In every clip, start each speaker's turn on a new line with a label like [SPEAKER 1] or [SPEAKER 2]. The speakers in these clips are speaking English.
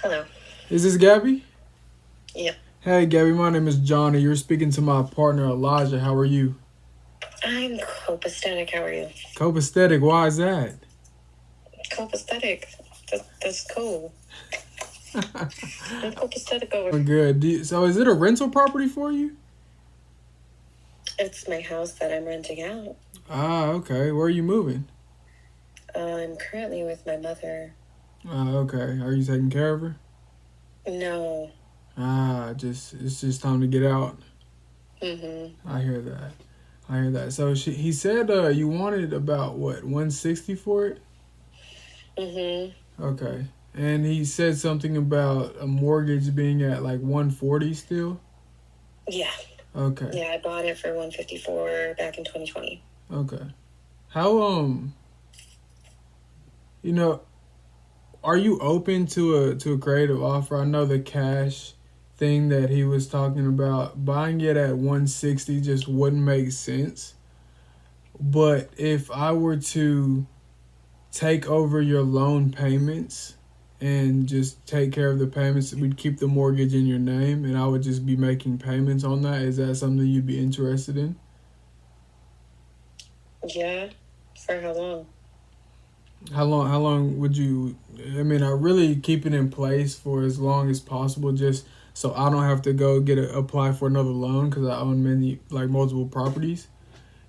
[SPEAKER 1] Hello.
[SPEAKER 2] Is this Gabby?
[SPEAKER 1] Yep.
[SPEAKER 2] Hey, Gabby, my name is Johnny. You're speaking to my partner, Elijah. How are you?
[SPEAKER 1] I'm copacetic. How are you?
[SPEAKER 2] Copacetic, why is that?
[SPEAKER 1] Copacetic. That's cool. I'm copacetic over.
[SPEAKER 2] Good. So, is it a rental property for you?
[SPEAKER 1] It's my house that I'm renting out.
[SPEAKER 2] Ah, okay. Where are you moving?
[SPEAKER 1] I'm currently with my mother.
[SPEAKER 2] Ah, okay. Are you taking care of her?
[SPEAKER 1] No.
[SPEAKER 2] It's just time to get out.
[SPEAKER 1] Mm-hmm.
[SPEAKER 2] I hear that. I hear that. So he said you wanted about what, 160 for it?
[SPEAKER 1] Mm-hmm.
[SPEAKER 2] Okay. And he said something about a mortgage being at like 140 still?
[SPEAKER 1] Yeah.
[SPEAKER 2] Okay.
[SPEAKER 1] Yeah, I bought it for 154 back in 2020.
[SPEAKER 2] Okay. How you know, are you open to a creative offer? I know the cash thing that he was talking about, buying it at 160 just wouldn't make sense. But if I were to take over your loan payments and just take care of the payments, we'd keep the mortgage in your name and I would just be making payments on that. Is that something you'd be interested in?
[SPEAKER 1] Yeah. For how long?
[SPEAKER 2] How long would you, I mean, I really keep it in place for as long as possible, just so I don't have to go apply for another loan because I own multiple properties.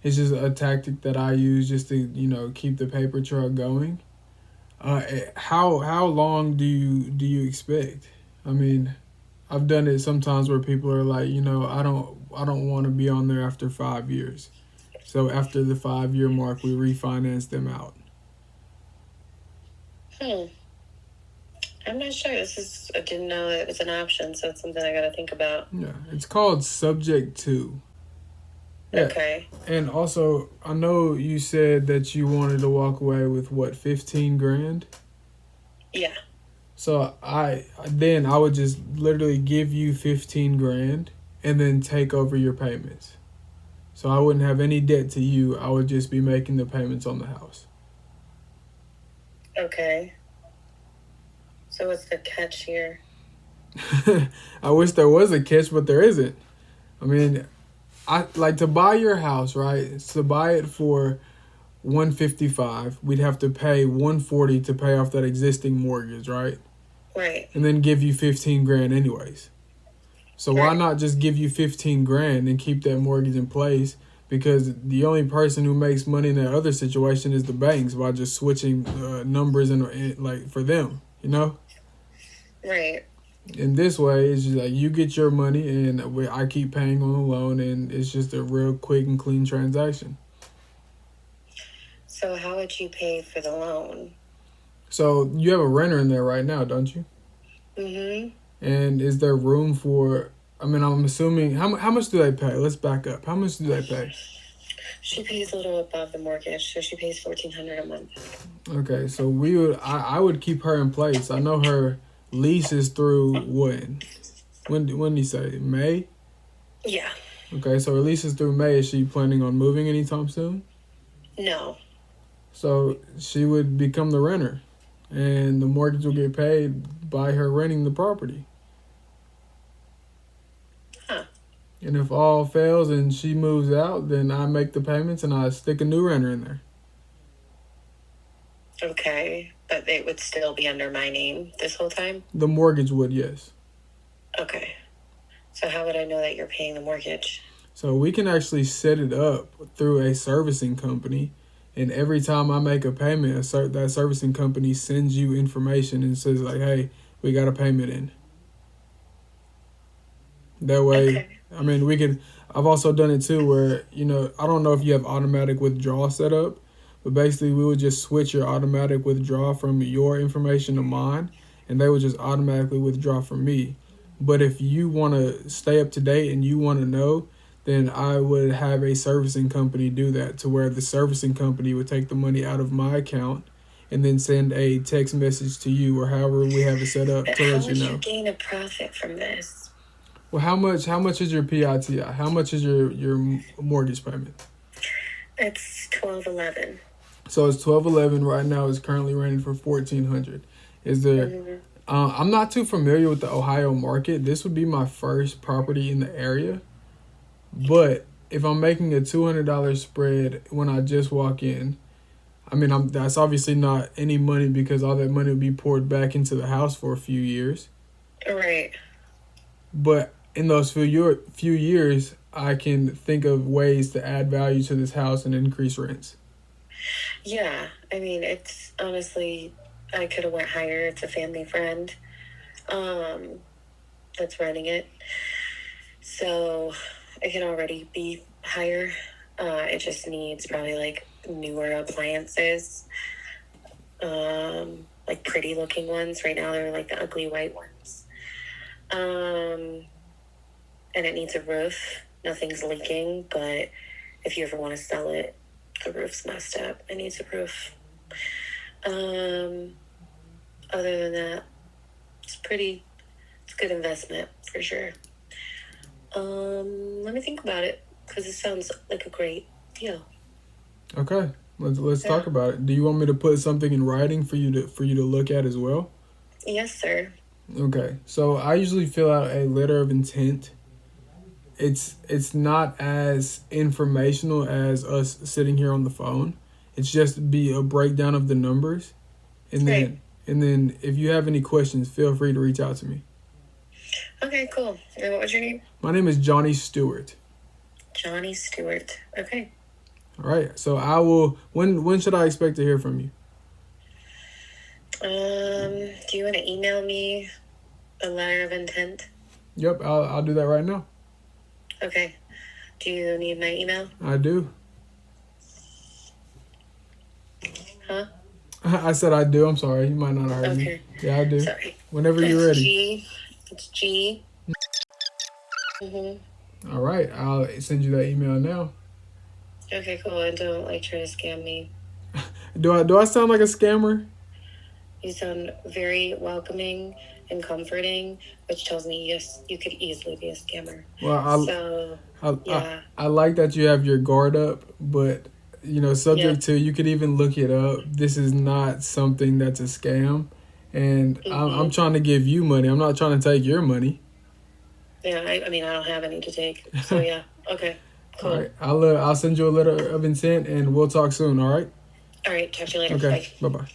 [SPEAKER 2] It's just a tactic that I use just to, keep the paper trail going. How long do you expect? I mean, I've done it sometimes where people are like, I don't want to be on there after 5 years. So after the 5 year mark, we refinance them out.
[SPEAKER 1] Hmm. I'm not sure. I didn't know it was an option, so it's something I gotta think about.
[SPEAKER 2] Yeah, it's called subject to. Yeah,
[SPEAKER 1] Okay.
[SPEAKER 2] and also I know you said that you wanted to walk away with what, 15 grand.
[SPEAKER 1] Yeah.
[SPEAKER 2] So I would just literally give you 15 grand and then take over your payments. So I wouldn't have any debt to you. I would just be making the payments on the house.
[SPEAKER 1] Okay. So what's the catch here?
[SPEAKER 2] I wish there was a catch, but there isn't. I mean, I like to buy your house, right? To buy it for 155, we'd have to pay 140 to pay off that existing mortgage, right?
[SPEAKER 1] Right.
[SPEAKER 2] And then give you 15 grand anyways. So why
[SPEAKER 1] Right.
[SPEAKER 2] not just give you 15 grand and keep that mortgage in place? Because the only person who makes money in that other situation is the banks by just switching numbers and like for them, you know.
[SPEAKER 1] Right.
[SPEAKER 2] In this way, it's just like you get your money and I keep paying on the loan, and it's just a real quick and clean transaction.
[SPEAKER 1] So how would you pay for the loan?
[SPEAKER 2] So you have a renter in there right now, don't you?
[SPEAKER 1] Mm-hmm.
[SPEAKER 2] And is there room for? I mean, I'm assuming how much do they pay? Let's back up. How much do they pay?
[SPEAKER 1] She pays a little above the mortgage, so she pays $1,400 a month.
[SPEAKER 2] Okay, so I would keep her in place. I know her lease is through when? When did you say May?
[SPEAKER 1] Yeah.
[SPEAKER 2] Okay, so her lease is through May. Is she planning on moving anytime soon?
[SPEAKER 1] No.
[SPEAKER 2] So she would become the renter, and the mortgage will get paid by her renting the property.
[SPEAKER 1] Huh.
[SPEAKER 2] And if all fails and she moves out, then I make the payments and I stick a new renter in there.
[SPEAKER 1] Okay. But it would still be under my name this whole time?
[SPEAKER 2] The mortgage would, yes.
[SPEAKER 1] Okay. So how would I know that you're paying the mortgage?
[SPEAKER 2] So we can actually set it up through a servicing company. And every time I make a payment, that servicing company sends you information and says like, "Hey, we got a payment in." That way,
[SPEAKER 1] Okay.
[SPEAKER 2] I mean, we can. I've also done it too, where I don't know if you have automatic withdrawal set up, but basically we would just switch your automatic withdrawal from your information to mine, and they would just automatically withdraw from me. But if you want to stay up to date and you want to know, then I would have a servicing company do that, to where the servicing company would take the money out of my account and then send a text message to you or however we have it set up
[SPEAKER 1] But
[SPEAKER 2] to
[SPEAKER 1] how
[SPEAKER 2] let you
[SPEAKER 1] would you
[SPEAKER 2] know.
[SPEAKER 1] gain a profit from this?
[SPEAKER 2] Well, how much is your PITI? How much is your mortgage payment?
[SPEAKER 1] It's 1211.
[SPEAKER 2] So it's 1211 right now. Is currently rented for 1400. Is there?
[SPEAKER 1] Mm-hmm.
[SPEAKER 2] I'm not too familiar with the Ohio market. This would be my first property in the area. But if I'm making a $200 spread when I just walk in, I mean, that's obviously not any money because all that money will be poured back into the house for a few years.
[SPEAKER 1] Right.
[SPEAKER 2] But in those few years, I can think of ways to add value to this house and increase rents.
[SPEAKER 1] Yeah. I mean, it's honestly, I could have went higher. It's a family friend that's running it. So it can already be higher. It just needs probably like newer appliances. Like pretty looking ones. Right now they're like the ugly white ones. And it needs a roof. Nothing's leaking, but if you ever want to sell it, the roof's messed up. It needs a roof. Other than that, it's a good investment for sure. Let me think about it because it sounds like a great deal.
[SPEAKER 2] Okay, let's talk about it. Do you want me to put something in writing for you to look at as well?
[SPEAKER 1] Yes, sir.
[SPEAKER 2] Okay, so I usually fill out a letter of intent. It's not as informational as us sitting here on the phone. It's just be a breakdown of the numbers, and then if you have any questions, feel free to reach out to me.
[SPEAKER 1] Okay, cool. And what was your name?
[SPEAKER 2] My name is Johnny Stewart.
[SPEAKER 1] Johnny Stewart. Okay.
[SPEAKER 2] All right. So I will. When should I expect to hear from you?
[SPEAKER 1] Do you want to email me a letter of intent?
[SPEAKER 2] Yep. I'll do that right now.
[SPEAKER 1] Okay. Do you need my email?
[SPEAKER 2] I do.
[SPEAKER 1] Huh?
[SPEAKER 2] I said I do. I'm sorry. You might not have heard me. Yeah, I do.
[SPEAKER 1] Sorry.
[SPEAKER 2] Whenever you're ready.
[SPEAKER 1] It's G. Mm-hmm.
[SPEAKER 2] All right. I'll send you that email now.
[SPEAKER 1] Okay, cool. And don't try to scam me.
[SPEAKER 2] Do I sound like a scammer?
[SPEAKER 1] You sound very welcoming and comforting, which tells me yes, you could easily be a scammer.
[SPEAKER 2] Well, I like that you have your guard up, but subject to, you could even look it up. This is not something that's a scam, and I'm trying to give you money. I'm not trying to take your money.
[SPEAKER 1] Yeah, I mean, I don't have any to take, so yeah. Okay, cool.
[SPEAKER 2] All right, I'll send you a letter of intent, and we'll talk soon. All right.
[SPEAKER 1] All right, talk to you later.
[SPEAKER 2] Okay. Bye. Bye.